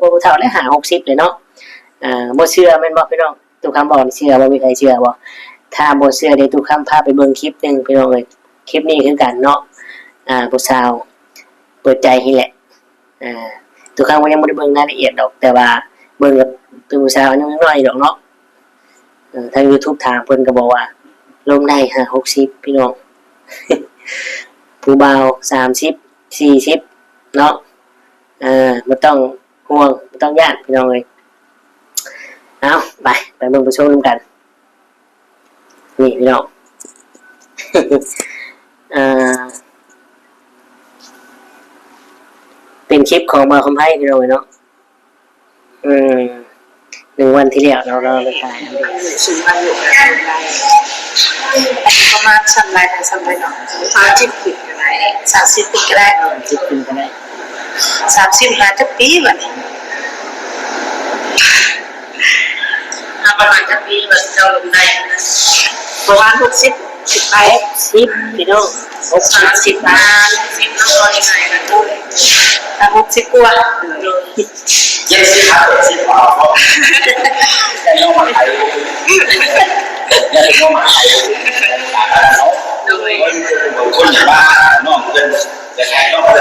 ผู้เฒ่าได้50-60เลยเนาะบ่เชื่อแม่นบ่พี่น้องตู้คำบอกเชื่อบ่มีใครเชื่อบ่ถ้าบ่เชื่อเดี๋ยวตู้คำพาไปเบิ่งคลิปนึงพี่น้องเอ้ยคลิปนี้คือกันเนาะผู้สาวเปิดใจนี่แหละตู้คำก็ยังบ่ได้เบิ่งรายละเอียดดอกแต่ว่าเบิ่งกับผู้สาวยังน้อยดอกเนาะทาง YouTube ถามเพิ่นก็บอกว่าลงได้50-60พี่น้อง ผู้บ่าว30-40เนาะบ่ต้องห่วงบ่ต้องย้านพี่น้องเอ้ยเอาไปเบิ่งไปชมนำกันนี่พี่น้อง เป็นคลิปของมาคำไพ่พี่น้องเนาะ1 วันที่แล้วเราไปถ่ายสูงอายุประมาณสมัยเนาะ30 ปีก็ได้30 ปีก็ได้10 ปีก็ได้30-50 ปีแบบนี้ประมาณจะปีแบบเจ้าลงได้ประมาณ60 ไป10พี่น้อง30 ล้าน10น้องยังไงนะพูด60 กว่า70 ครับ10เอาแต่น้องมาไทยอย่าได้น้องมาไทยเนาะคนอย่างว่าน้องเพิ่นจะแข่งน้องจ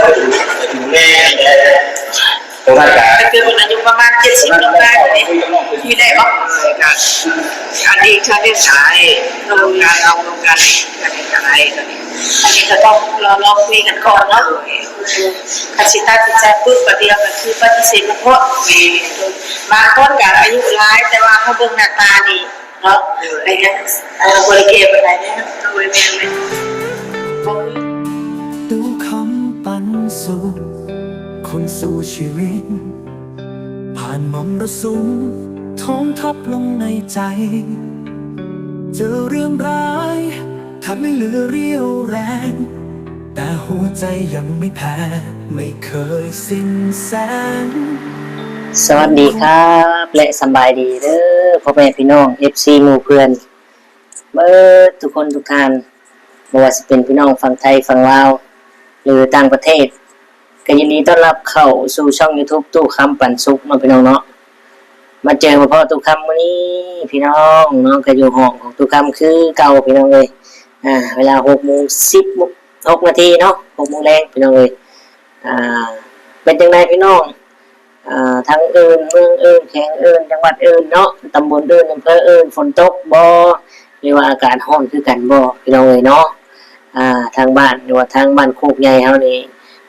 ะถึงแม่ตรงนั้นก็คือคนอายุประมาณ70ลงได้เลยที่ได้บ่อันนี้ค่าใช้จ่ายโรงงานอะไรอันนี้ก็ต้องรอคุยกันก่อนเนาะคาสิตัดสินใจปุ๊บประเดี๋ยวก็คือปฏิเสธเพราะบางคนก็อายุหลายแต่ว่าเขาเบิ่งหน้าตาดีเนาะอะไรเงี้ยบริเกตอะไรเนี่ยโดยแม่นเลยดูคำปันสุขคนสู่ชีวิตผ่านมรสุมท้องทับลงในใจเจอเรื่องร้ายทำให้เหลือเรี่ยวแรงแต่หัวใจยังไม่แพ้ไม่เคยสิ้นแสงสวัสดีครับและสบายดีเด้อพ่อแม่พี่น้อง FC หมู่เพื่อนเบิดทุกคนทุกท่านไม่ว่าจะเป็นพี่น้องฝั่งไทยฝั่งลาวหรือต่างประเทศก็ยินดีต้อนรับเข้าสู่ช่อง YouTube ตู้คำปันสุขมาพี่น้องเนาะมาเจอพ่อตู้คำวันนี้พี่น้องเนาะก็อยู่ห้องของตู้คำคือเก่าพี่น้องเลยเวลา6:16 นาทีเนาะ6 โมงแรงพี่น้องเลยเป็นจังไดพี่น้องทั้งเมืองแข่งจังหวัดเนาะตำบลอำเภอฝนตกบ่หรือว่าอากาศร้อนคือกันบ่พี่น้องเลยเนาะทางบ้านหรือว่าทางบ้านโคกใหญ่เฮานี่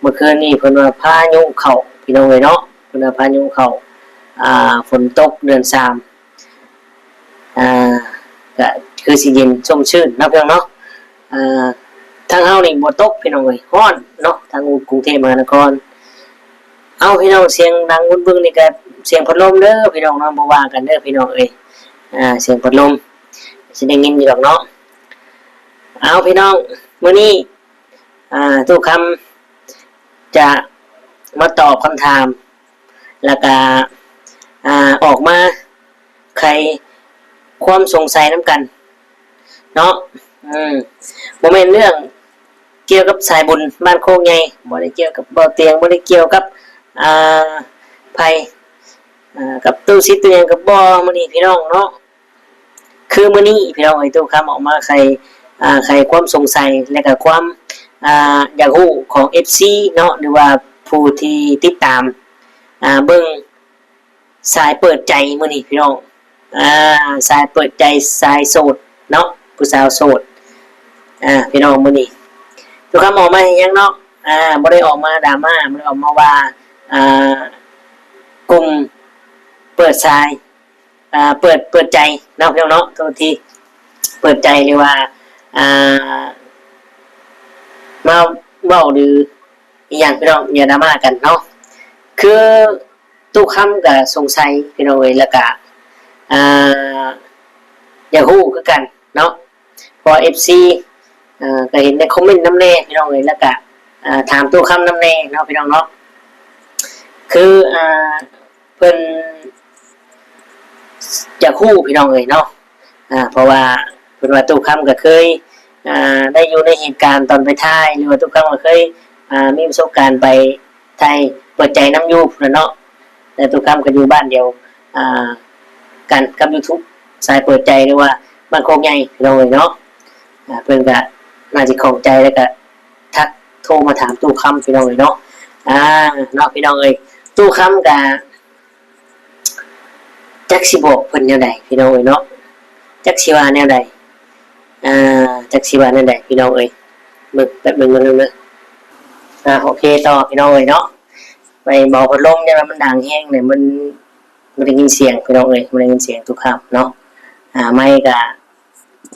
เมื่อคืนนี้เพิ่นว่าพายุเข้าพี่น้องเลยเนาะเพิ่นว่าพายุเข้าฝนตกเดือน3ก็คือสิเย็นชุ่มชื่นเนาะพี่น้องเนาะทางเฮานี่บ่ตกพี่น้องเอ้ยร้อนเนาะทางกรุงเทพมหานครเอาพี่น้องเสียงดังบึ้งๆนี่ก็เสียงพัดลมเด้อพี่น้องเนาะบ่ว่ากันเด้อพี่น้องเอ้ยเสียงพัดลมสิได้ยินอยู่ดอกเนาะเอาพี่น้องมื้อนี้ตู้คำจะมาตอบคำถามแล้วก็ออกมาใครความสงสัยน้ำกันเนาะบ่แม่นเรื่องเกี่ยวกับสายบุญบ้านโคกใหญ่บ่ได้เกี่ยวกับบ่อเตียงบ่ได้เกี่ยวกับไผกับตู้ซิตู้หยังกับบ่มื้อนี้พี่น้องเนาะคือมื้อนี้พี่น้องไอ้ตู้คำออกมาใครความสงสัยและก็ความอยากรู้ของ FC เนาะหรือว่าผู้ที่ติดตามเบิ่งสายเปิดใจมื้อนี้พี่น้องสายเปิดใจสายโสดเนาะผู้สาวโสดพี่น้องมื้อนี้ทุกคำออกมายังเนาะบ่ได้ออกมาดราม่าบ่ได้ออกมาว่ากลุ่มเปิดสายเปิดใจเนาะพี่น้องเนาะโทษทีเปิดใจหรือว่ามาเว้าหรืออีหยังพี่น้องอย่าดราม่ากันเนาะคือตู้คำก็สงสัยพี่น้องเอ้ยแล้วก็อยากรู้คือกันเนาะพอ FC ก็เห็นในคอมเมนต์นำแน่พี่น้องเอ้ยแล้วก็ถามตู้คำนำแน่เนาะพี่น้องเนาะคือเพิ่นอยากรู้พี่น้องเอ้ยเนาะเพราะว่าเพิ่นว่าตู้คำก็เคยได้อยู่ในเหตุการณ์ตอนไปถ่ายหรือว่าตู้คำก็เคยมีประสบการณ์ไปถ่ายเปิดใจน้ำยูพุ่นเนาะ แต่ตุกคำก็อยู่บ้านเดียวกันกับ YouTube สายเปิดใจหรือว่าบ้านโคกใหญ่พี่น้องเนาะเพิ่นก็น่าสิเข้าใจแล้วก็ทักโทรมาถามตู้คำพี่น้องเนาะเนาะพี่น้องตู้คำก็จักสิบอกเพิ่นแนวใดพี่น้องเนาะจักสิว่าแนวใดจักสิว่าแนวใดพี่น้องมึกแบบมึงนึงโอเคต่อพี่น้องเนาะไปเบาพัดลมเนี่ยมันดังแห้งเนี่ยมันได้ยินเสียงพี่น้องมันได้ยินเสียงทุกคำเนาะไม่ก็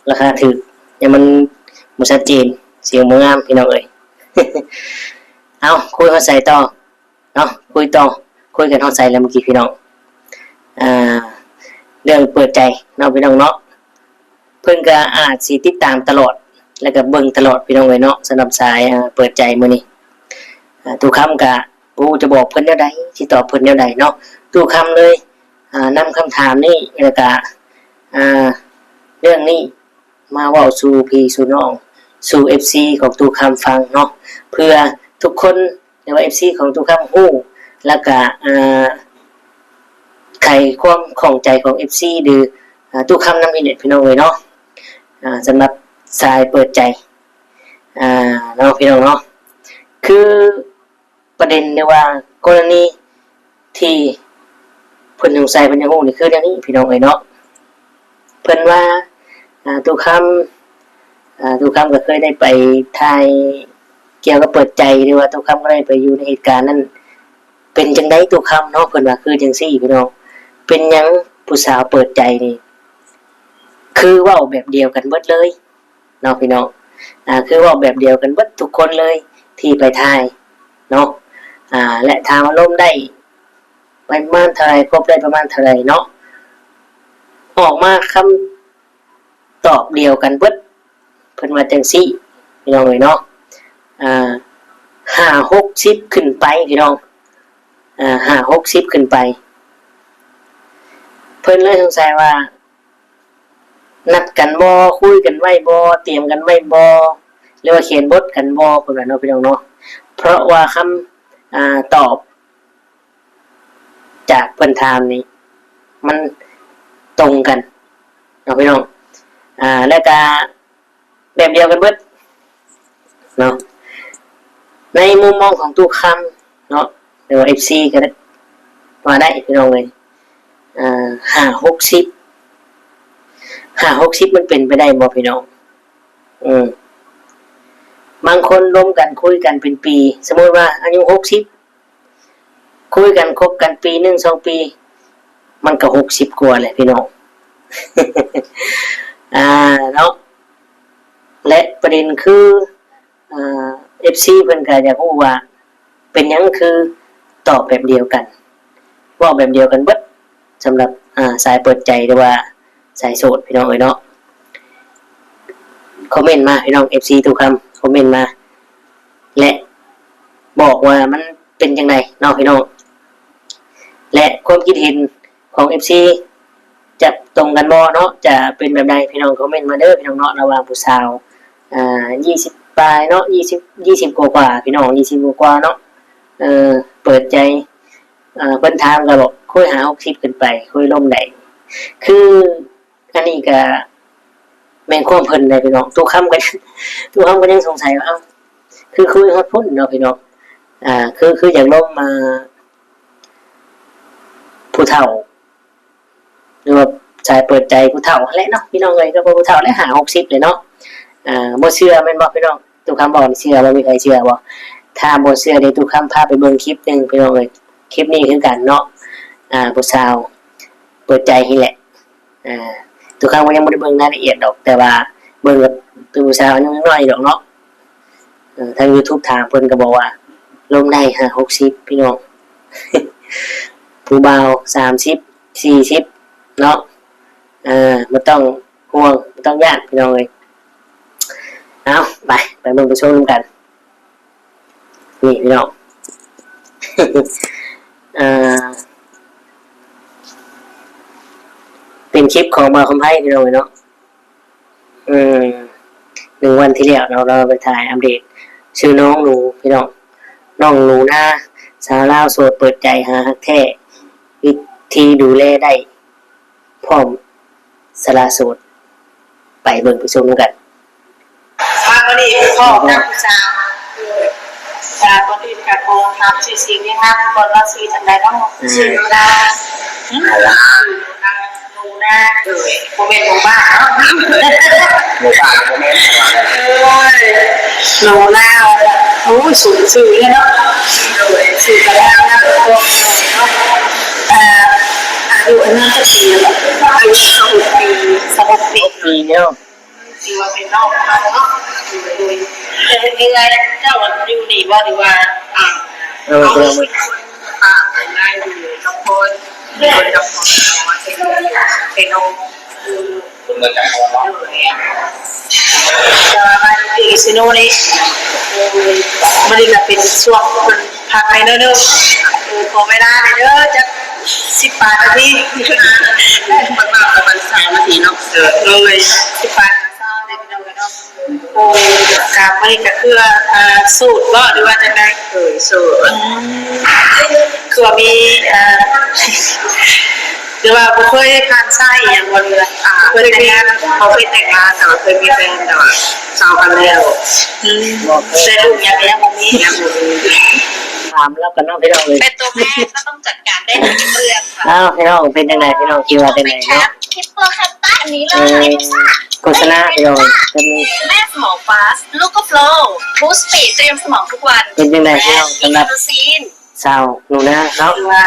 ราคาถูกเนี่ยมันบ่ชัดเจนเสียงบ่งามพี่น้องเอาคุยเขาใส่ต่อเนาะคุยต่อคุยกันเขาใส่แล้วเมื่อกี้พี่น้องเรื่องเปิดใจเนาะพี่น้องเนาะเพิ่นก็อาจสิติดตามตลอดแล้วก็เบิ่งตลอดพี่น้องเนาะสำหรับสายเปิดใจมื้อนี้ทุกคำก็กูจะบอกเพิ่นแนวใดสิตอบเพิ่นแนวใดเนาะทุกคำเลยนำคำถามนี้แล้วก็เรื่องนี้มาเว้าสู่พี่สู่น้องสู่ FC ของทุกคำฟังเนาะเพื่อทุกคนหรือว่า FC ของทุกคำฮู้แล้วก็ไขความข้องใจของ FC หรือทุกคำนำอินเน็ตพี่น้องเนาะสำหรับสายเปิดใจเนาะพี่น้องเนาะคือประเด็นเรียกว่ากรณีที่เพิ่นสงสัยเพิ่นยังงงนี่คือเรื่องนี้พี่น้องเนาะเพิ่นว่าทุกคำก็เคยได้ไปถ่ายเกี่ยวกับเปิดใจหรือว่าทุกคำก็ได้ไปอยู่ในเหตุการณ์นั้นเป็นจังได๋ทุกคำเนาะเพิ่นว่าคือจังซี่พี่น้องเป็นหยังผู้สาวเปิดใจนี่คือเว้าแบบเดียวกันเบิดเลยเนาะพี่น้องคือเว้าแบบเดียวกันเบิดทุกคนเลยที่ไปถ่ายเนาะและถามอารมณ์ได้ประมาณเท่าไหร่ครบได้ประมาณเท่าไหร่เนาะออกมาคำตอบเดียวกันเบิดเพิ่นว่าจังซี่พี่น้องเนาะ5-60ขึ้นไปพี่น้อง5-60ขึ้นไปเพิ่นเลยสงสัยว่านัดกันบ่คุยกันไว้บ่เตรียมกันไว้บ่หรือว่าเขียนบทกันบ่เพิ่นว่าเนาะพี่น้องเนาะเพราะว่าคำตอบจากเพิ่นถามนี่มันตรงกันเนาะพี่น้องแล้วก็แบบเดียวกันเบิดเนาะในมุมมองของตู้คำเนาะหรือว่า FC ก็ได้มาได้พี่น้องเลย5-60มันเป็นไปได้บ่พี่น้องบางคนร่วมกันคุยกันเป็นปีสมมติว่าอายุ60คุยกันคบกันปี1 2ปีมันก็60กว่าแหละพี่น้องเนาะและประเด็นคือFC เพิ่นก็อยากรู้ว่าเป็นหยังคือตอบแบบเดียวกันว่าแบบเดียวกันเบิดสำหรับสายเปิดใจหรือว่าสายโสดพี่น้องเนาะคอมเมนต์มาพี่น้อง FC ทุกคำคอมเมนต์มาและบอกว่ามันเป็นจังไดเนาะพี่น้องและความคิดเห็นของ FC จะตรงกันบ่เนาะจะเป็นแบบใดพี่น้องคอมเมนต์มาเด้อพี่น้องเนาะระหว่างผู้สาว20ปลายเนาะ20กว่าพี่น้อง20กว่าเนาะเปิดใจเพิ่นถามก็บอกคุยหา60ขึ้นไปคุยล่มได้คืออันนี้ก็แม่นความเพิ่นได้พี่น้องทุกคำก็ยังสงสัยว่าคือคุยฮอดพุ่นเนาะพี่น้องคืออยากล่มมาผู้เฒ่าหรือว่าสายเปิดใจผู้เฒ่าแหละเนาะพี่น้องเอ้ยก็ผู้เฒ่าและหา60เลยเนาะบ่เชื่อแม่นบ่พี่น้องทุกคำบอกเชื่อบ่มีใครเชื่อบ่ถ้าบ่เชื่อเดี๋ยวทุกคำพาไปเบิ่งคลิปนึงพี่น้องเอ้ยคลิปนี้คือกันเนาะผู้สาวเปิดใจนี่แหละทุกครั้งว่ายังไม่ได้เบิ่งรายละเอียดดอกแต่ว่าเบิ่งกับตัวผู้สาวยังน้อยดอกเนาะทาง YouTube ถามเพิ่นก็บอกว่าลงได้60พี่น้องผู้บ่าว30 40เนาะบ่ต้องห่วงบ่ต้องย้านพี่น้องเอ้ยเอาไปเบิ่งไปชมกันนี่พี่น้องเป็นคลิปของมาคอมไพพี่น้องเนาะ1 วันที่แล้วเราไปถ่ายอัปเดตชื่อน้องหนูพี่น้องหนูนะสาวลาวโสดเปิดใจหาฮักแท้ ที่ดูแลได้พร้อมสละโสดไปเบิ่งผู้ชมกัน มาก็ดีพ่อนักสาวจากคนอื่นกับโมทำชื่อเสียงยังงั้นคนเราซื้อจากไหนต้องซื้อดาหนูนาโมเมนต์ของบ้านเนาะ หมู่บ้านก็ไม่ได้ หนูนาโอ้ยสูงสื่อเลยเนาะสื่อกระด้างนะตัวเนาะอายุน่าจะปีอายุ26 ปีปีเนาะ ดีว่าเป็นนอกมาเนาะแต่ยังไงเจ้าอยู่ดีว่าดีว่าเราเอา เบิ่ง ได้อยู่น้องคนคนน้องคนเป็นน้อง คุณเงินจากคนเนาะ จะมาที่ซิโนนี่มันนี่ก็เป็นช่วงคนพักไปเด้อพอเวลาเด้อจะ18 นาทีมันมากประมาณ3 นาทีเนาะเลย18 ได้พี่น้องกันเนาะโอ้การไม่ก็คือสูตรก็หรือว่าจะได้สูตรคือว่ามีหรือว่าเคยทานไส้อย่างวันนี้เคยแต่งงานเขาเคยแต่งงานแต่ว่าเคยมีแฟนแต่ว่าชาวกันแล้วแต่ลูกยังไม่มีถามแล้วกันเนาะพี่น้องเลย เป็นตัวแม่ก็ต้องจัดการได้ในเรื่องค่ะ อ้าวพี่น้องเป็นจังไดพี่น้องคิดว่าจังไดเนาะ คลิปโปรแคปต้าอันนี้เลยพิซซ่า โฆษณาพี่น้องเป็น แม่สมองฟาสลูกก็โฟล์บูสต์สปีดเตรียมสมองทุกวัน เป็นจังไดพี่น้องสำหรับ ซีน สาวหนูนาเนาะ ว่า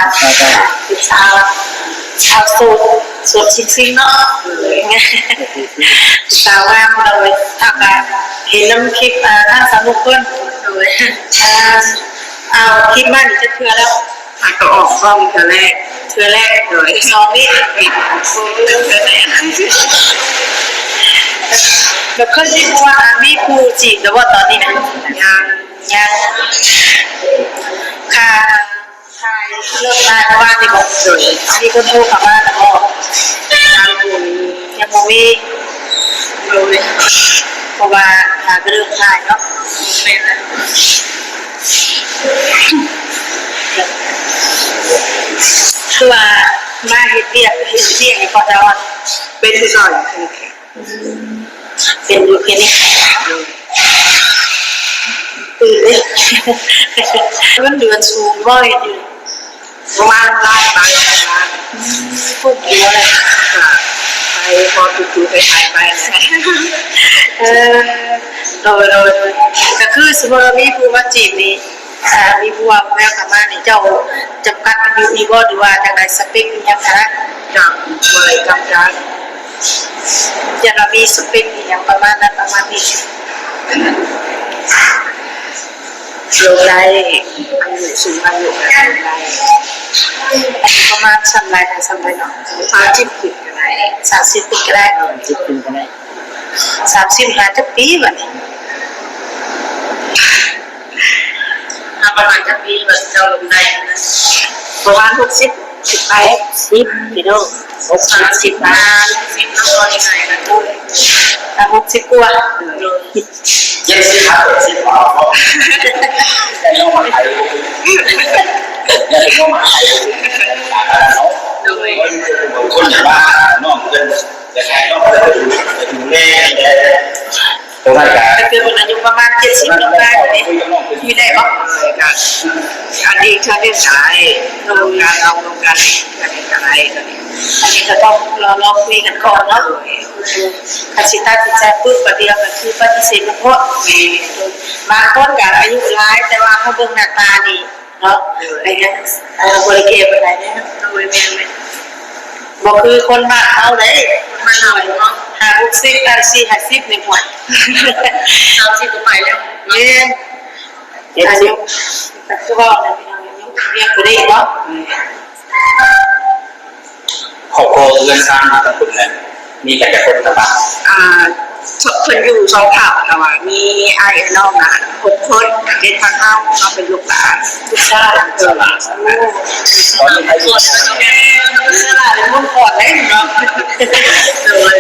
เป็นชาวสูตรชิงๆเนาะสาวงามเลยถ้าเห็นน้ำคลิปท่านสนุกเพื่อนเลยเอาคลิปบ้านจะเทือแล้วหักก็ออกกล้องเทือแรกเลยซองนี่ปิดเรื่องเทือแรกแบบเคยได้พูดว่ามีครูจีบแต่ว่าตอนนี้นะยังค่ะเลิกได้เพราะว่าที่บอกมีคนโทรกลับมาแล้วก็ทางคุณยังบ่มีเลยเพราะว่าหาเรื่องได้เนาะเป็นอะไรคือว่ามาเฮ็ดเบี้ยให้พอจะว่าเป็นผู้ซอยเป็นอยู่แค่นี้ตื่นเลยมันเดือนสูงบ่อยอยู่ประมาณล้านพูดอยู่อะไรไปพอถูๆไปถ่ายไปโดยก็คือสมมติมีผู้มาจีบนี่มีผู้ว่าแม่กลับมานี่เจ้าจำกัดอยู่อีบ่หรือว่าจังได๋สเปคยังคะจังบ่ได้จำกัดจะมีสเปคอย่างประมาณนั้นประมาณนี้โลกได้อายุสูงอายุกันได้ประมาณสมัยเนาะ30 ปีก็ได้30 ปีก็ได้10 ปีก็ได้30 ปีแบบนี้ประมาณจะปีแบบเจ้าลงได้ประมาณ60 ไป10พี่น้อง30 ล้าน10น้อยยังไงกันด้วย60 กว่า70 80เอาแต่น้องมาไทยยังเป็นน้องมาไทยเนาะคนอย่างว่าน้องเงินจะใช้น้องจะดูแลตรงนั้นกัน คือคนอายุประมาณ70 ลงได้มีได้ปะอันนี้เขาเรียกสายโรงงานอะไรอันนี้ก็ต้องรอคุยกันก่อนเนาะอาชิตาจิตใจปุ๊บประเดี๋ยวก็คือปฏิเสธมันเพราะบางคนกับอายุร้ายแต่ว่าเขาเบิ่งหน้าตาดีเนาะอะไรเงี้ยบริเกตอะไรเนี่ยโดยแม่ไหมบอกคือคนบ้านเขาเลยมันหน่อยเนาะ50 50ในหมวด30ก็ไปแล้วเนี่ยอายุก็บอกเลยเรียกตัวเลขเนาะขอบคุณเรื่องสร้างมาตั้งแต่นั้นมีแต่จะคนต่างคนอยู่สองข่าวแต่ว่ามีไอ้น้องนะ6 คนเป็นทางเข้าเราเป็นลูกหลานทุกชาติตอนนี้ใครอยู่สลาเลยมุ่งก่อนเลยเนาะเลย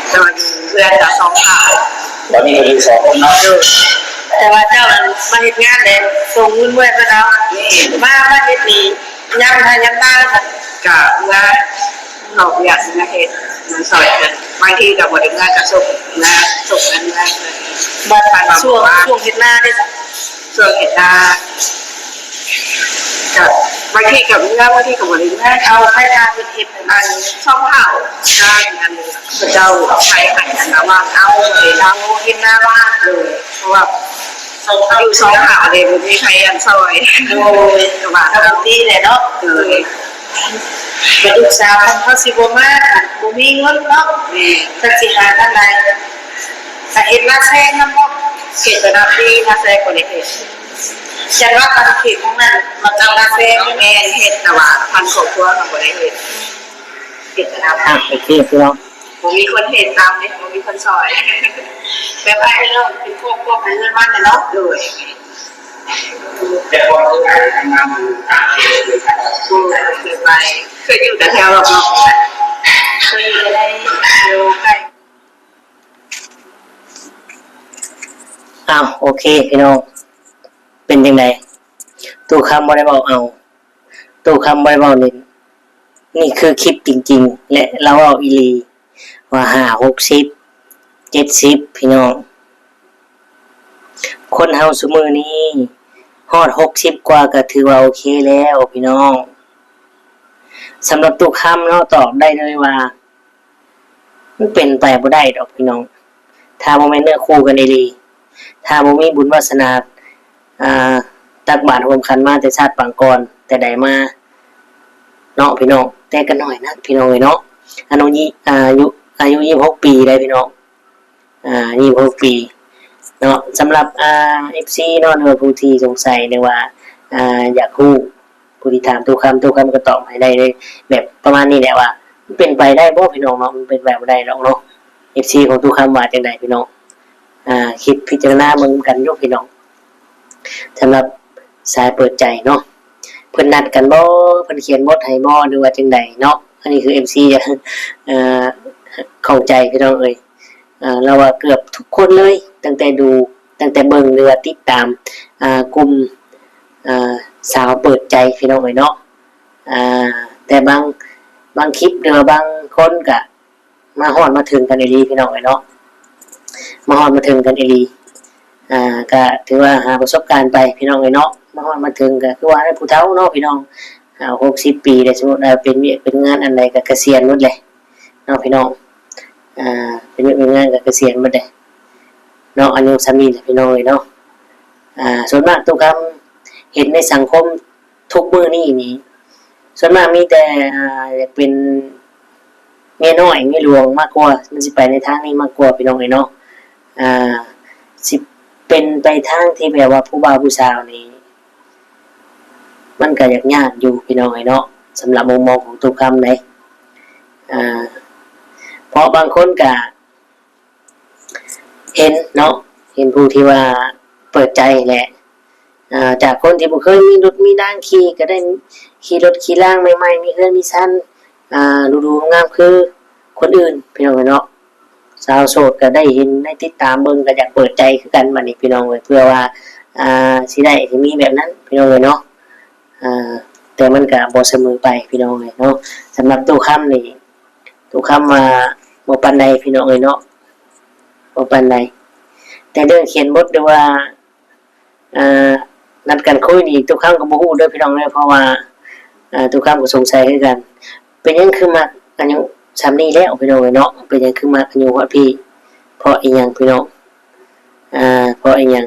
แต่ว่าเพื่อนจะสองข่าว ตอนนี้ก็คือ2 คนเนาะแต่ว่าเจ้ามาเห็นงานเลยส่งเงินไว้มาแล้วมาเห็นดี ย้ำบ้านกับว่าเราอยากจะเห็นมันสอยกันบางทีกับบริการกับส่งกันได้เลยบ้านพันช่วงเห็นหน้าได้จ้ะช่วงเห็นหน้ากับบางทีกับเรื่องบางทีกับบริการเอาไข่ดาวเป็นเห็ดอันช่องเผาได้อันเจ้าใช้ไข่กันนะว่าเอาเลยเราเห็นหน้าบ้านเลยเพราะว่าอยู่ช่องเผาเลยมันมีใครอันซอยโอ้ยกับว่าทำดีเลยเนาะเลยเป็นลูกสาวเขาสิบมากบุมีเงินเนาะสักสิหาท่านใดแต่เห็นหน้าแซงน้ำมันเกิดจะนับดีหน้าแซงกว่านี้เองฉันว่าตอนขีดของนั้นมันจะหน้าแซงแม่เห็ดแต่ว่าพันขบตัวของกว่านี้เองเกิดจะนับ โอเคพี่น้อง ผมมีคนเห็นตามเนี่ยผมมีคนซอยแบบไอ้เรื่องเป็นพวกไอ้เรื่องบ้านเนี่ยเนาะเลย แต่พอที่การทำงานมันต่างกันเลยครับ เคยอยู่แต่แถวรอบๆเคยอยู่ได้เร็วใกล้ โอเคพี่น้องเป็นยังไงตู้คำบ่ได้บอกเอาตู้คำบ่ได้บอกนี่คือคลิปจริงๆและเราเอาอีลีว่า50 60พี่น้องคนเฮาซุมื้อนี้ฮอด60กว่าก็ถือว่าโอเคแล้วพี่น้องสำหรับตู้คำเนาะตอบได้เลยว่ามันเป็นไปบ่ได้ดอกพี่น้องถ้าบ่แม่นเนื้อคู่กันดีๆถ้าบ่มีบุญวาสนาตักบาตรรวมขันมาแต่ชาติปางก่อนแต่ใดมาเนาะพี่น้องแต่กันหน่อยนะพี่น้องเนาะอายุ26ปีได้พี่น้อง26ปีเนาะสำหรับFC เนาะหรือผู้ที่สงสัยในว่าอยากรู้ผู้ที่ถามตู้คำก็ตอบให้ได้เลยแบบประมาณนี้แหละว่ามันเป็นไปได้บ่พี่น้องเนาะมันเป็นแบบบ่ได้หรอกเนาะ FC ของตู้คำว่าจังได๋พี่น้องคิดพิจารณาเบิ่งกันอยู่พี่น้องสำหรับสายเปิดใจเนาะเพิ่นนัดกันบ่เพิ่นเขียนบทให้บ่หรือว่าจังไดเนาะอันนี้คือ MC เข้าใจพี่น้องเอ้ยเราว่าเกือบทุกคนเลยตั้งแต่เบิ่งหรือว่าติดตามกลุ่มสาวเปิดใจพี่น้องเอ้ยเนาะแต่บางคลิปหรือว่าบางคนก็มาฮอดมาถึงกันอีหลีพี่น้องเอ้ยเนาะมาฮอดมาถึงกันอีหลีก็ถือว่าหาประสบการณ์ไปพี่น้องเอ้ยเนาะมาฮอดมาถึงก็คือว่าผู้เฒ่าเนาะพี่น้อง60ปีได้สมมุติว่าเป็นงานอันใดก็เกษียณหมดเลยเนาะพี่น้องเป็นงานก็เกษียณหมดเลยเนาะอายุซ้ำนี้แหละพี่น้องเอ้ยเนาะส่วนมากทุกคำเห็นในสังคมทุกมื้อนี้ส่วนมากมีแต่อยากเป็นเมียน้อยเมียหลวงมากกว่ามันสิไปในทางนี้มากกว่าพี่น้องเอ้ยเนาะสิเป็นไปทางที่แบบว่าผู้บ่าวผู้สาวนี่มันก็ยากอยู่พี่น้องเอ้ยเนาะสำหรับมุมมองของทุกคำเลยเพราะบางคนก็เห็นเนาะเห็นผู้ที่ว่าเปิดใจแหละจากคนที่บ่เคยมีรถมีร่างขี่ก็ได้ขี่รถขี่ร่างใหม่ๆมีเฮือนมีชั้นดูงามคือคนอื่นพี่น้องเนาะสาวโสดก็ได้เห็นได้ติดตามเบิ่งก็อยากเปิดใจคือกันบัดนี้พี่น้องเอ้ยเพื่อว่าสิได้สิมีแบบนั้นพี่น้องเอ้ยเนาะแต่มันก็บ่เสมอไปพี่น้องเอ้ยเนาะสำหรับตู้คำนี่ตู้คำว่าบ่ปานใดพี่น้องเอ้ยเนาะบ่ปานใดแต่เรื่องเขียนบทหรือว่านัดกันคุยนี่ทุกครั้งก็บ่ฮู้เด้อพี่น้องเด้อเพราะว่าทุกครั้งก็สงสัยคือกันเป็นหยังคือมักอายุซ้ำนี้แล้วพี่น้องเอ้ยเนาะเป็นหยังคือมักอายุฮอดพี่เพราะอีหยังพี่น้องเพราะอีหยัง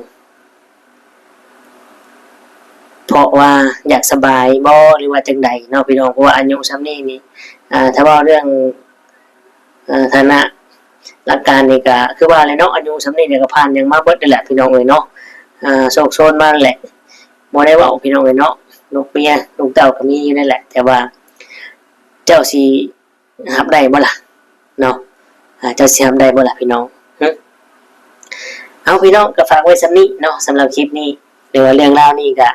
เพราะว่าอยากสบายบ่หรือว่าจังใดเนาะพี่น้องเพราะว่าอายุซ้ำนี้นี่ถ้าว่าเรื่องฐานะหลักการนี่ก็คือว่าอะไรเนาะอายุซ้ำนี้เนี่ยก็ผ่านหยังมาเบิดนั่นแหละพี่น้องเอ้ยเนาะโศกโซนมาแหละบ่ได้เว้าพี่น้องเอ้ยเนาะลูกเมียลูกเต้าก็มีอยู่นั่นแหละแต่ว่าเจ้าสิรับได้บ่ล่ะเนาะเจ้าสิรับได้บ่ล่ะพี่น้องเอาพี่น้องก็ฝากไว้สำนี้เนาะสำหรับคลิปนี้หรือว่าเรื่องราวนี้ก็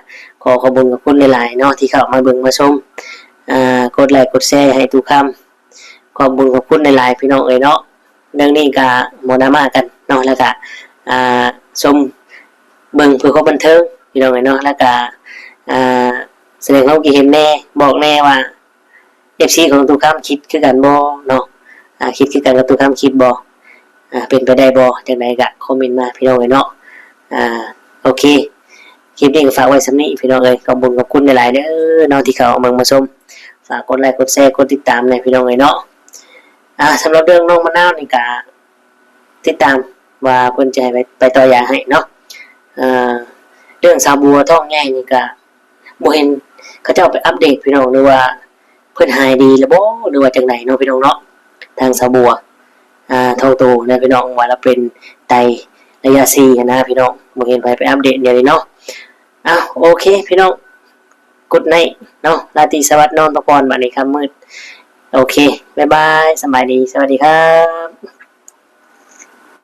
ขอขอบคุณกับคุณหลายๆเนาะที่เข้ามาเบิ่งมาชมกดไลค์กดแชร์ให้ทุกคำขอบคุณกับคุณหลายๆพี่น้องเอ้ยเนาะเรื่องนี้ก็บ่ดราม่ากันเนาะแล้วก็ชมเบิ่งเพื่อความบันเทิงพี่น้องเอ้ยเนาะแล้วก็ แสดงความคิดเห็นแน่บอกแน่ว่า FC ของตุกคำคิดคือกันบ่เนาะคิดคือกันกับตุกคำคิดบ่เป็นไปได้บ่จังไดก็คอมเมนต์มาพี่น้องเอ้ยเนาะโอเคคลิปนี้ก็ฝากไว้สำนี้พี่น้องเอ้ยขอบคุณหลายๆเด้อเนาะที่เขาเอามาชมฝากกดไลค์กดแชร์กดติดตามในพี่น้องเอ้ยเนาะสำหรับเรื่องน้องมะนาวนี่ก็ติดตามว่าเพิ่นจะให้ไปต่อยาให้เนาะเรื่องสาวบัวท้องใหญ่นี่ก็บ่เห็นเขาเจ้าไปอัปเดตพี่น้องหรือว่าเพิ่นหายดีแล้วบ่หรือว่าจังไดเนาะพี่น้องเนาะทางสาวบัวท้องโตนะพี่น้องว่าเราเป็นไตระยะ4นะพี่น้องบ่เห็นไปอัปเดตเดี๋ยวนี้เนาะโอเคพี่น้องกุดไนท์เนาะราตรีสวัสดิ์นอนพักผ่อนบัดนี้ค่ำมืดโอเคบ๊ายบายสบายดีสวัสดีครับ